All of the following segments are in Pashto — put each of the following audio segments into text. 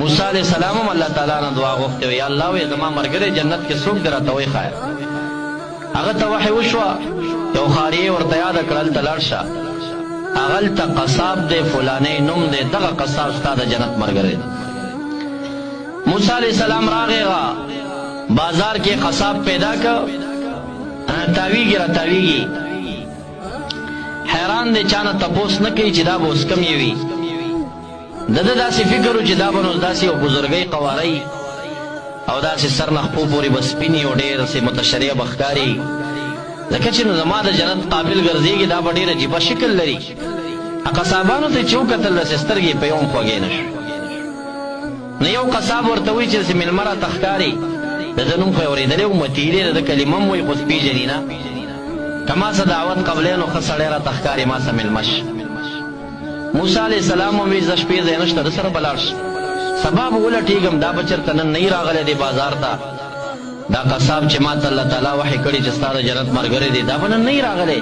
موسی علیہ السلام هم الله تعالی نه دعا غوښتې وه یا الله وې زما ملګری جنت کې څوک دی راته وښایه. هغه ته وحی وشوه یو خاریه ورته یاده کړه هلته لاړ شه هغلته قصاب دی فلانی نوم دی دغه قصاب ستا د جنت ملګری دی. موسی علیہ السلام راغی بازار کې قصاب پیدا کړ تاویږي را تاویږي حیران دی چانه تپوس نه کوي چې دا به اوس کم یې وي. د ده داسې فکر و چې دا به نو داسې یو بزرګۍ قوارۍ او داسې سر نه خپو پورې به سپینې او ډېر سې متشریع به ښکاري ځکه چې نو زما د جنت قابل ګرځېږي دا به ډېر عجیبه شکل لري. قصابانو ته چې وکتل داسې سترګې په یو هم خوږې نه شو. نو یو قصاب ورته وایي چې داسې مېلمه راته ښکاري د ده نوم خو یې اورېدلی و متیلې د ده کلمه هم وایي خو پېژني نه که ما څه دعوت قبلی نو ښه سړی راته ښکاري ما څه مېلمه شه. موسی علیہ السلام هم وی زه شپې ځای نشته ده سره به لاړ شه سبا به ولټېږم دا به چېرته نن نه راغلی دی بازار ته دا قصاب چې ما ته الله تعالی وحی کړي چې ستا د جنت ملګری دی دا به نن نه راغلی.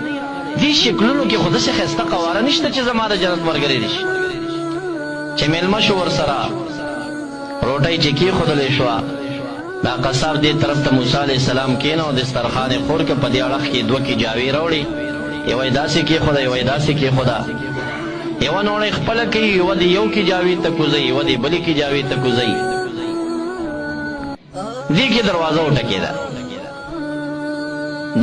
دې شکلونو کې خو داسې ښایسته قواره نشته چې زما د جنت ملګری دی شي. چې مېلمه شو ورسره روټۍ چې کېښودلې شوه دا قصاب دې طرف ته موسی علیہ السلام کېنه او دسترخوان یې خور که په دې اړخ کې دوه کجاوې راوړې یوه یې داسې کېښوده یوه یې داسې کېښوده یوه نوڼۍ خپله کوي یوه دې یو کجاوې ته کوزوي یوه دې بلې کجاوې ته کوزوي. دې کې دروازه وټکېده.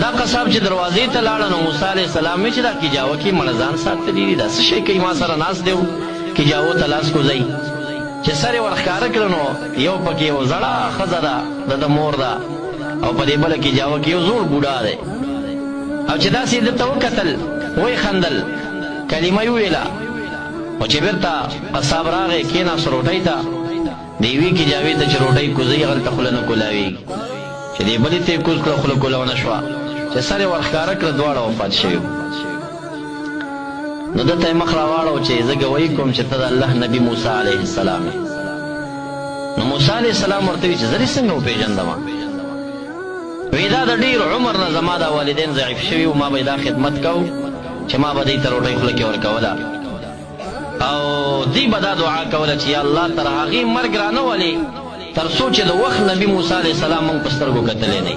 دا قصاب چې دروازې ته لاړه نو موسی علیہ السلام وی چې دا کجاوه کې مړه ځان ساتلی دي دا څه شی کوي ما سره ناست دی کجاوو ته لاس کوزوي. چې سر یې ورښکاره کړه نو یو پکې یو زړه ښځه ده د ده مور ده او په دې بله کجاوه کې یو زوړ بوډا دی او چې داسې یې دته وکتل ویې خندل کلمه یې وویله خو چې بېرته قصاب راغی کېناست روټۍ ته د یوې کجاوې ته چې روټۍ کوزوي هغلته خوله نه کولاوېږي چې دې بلې ته یې کوز کړه خوله کولونه شوه چې سر یې ورښکاره کړه دواړه وفات شوي نو ده ته یې مخ راواړو چې زه ګویي کوم چې ته د الله نبي موسی علیه السلام یې. نو موسی علیه السلام ورته وایي چې زه دې څنګه وپېژندمه وی دا د ډېر عمر نه زما دا والدین ضعیف شوي و ما به یې دا خدمت کو چې ما به دوی ته روټۍ خوله کې ورکوله او دوی به دا دعا کوله چې یا الله تر هغې مرګ رانه ولې تر څو چې د وخت نبي موسی علیه السلام موږ په سترګو کتلی نه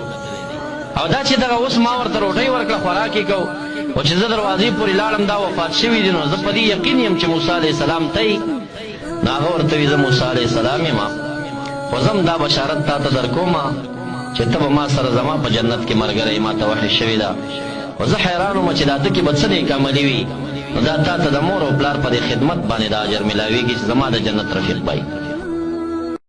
او دا چې دغه اوس ما ورته روټۍ ورکړه خوراک یې کو او چې زه دروازې پورې لاړم دا وفات شوي دي نو زه په دې یقین یم چې موسی علیه السلام ته یې نو هغه ورته وي زه موسی علیه السلام یم خو زه هم دا بشارت تا ته در کومه چې ته به ما سره زما په جنت کې ملګری ما ته وحی شوې ده خو زه حیران وم چې دا ده کې به څه نیک عملي وي نو دا تا ته د مور او پلار په دې خدمت باندې دا اجر میلاویږي چې زما د جنت رفیق بای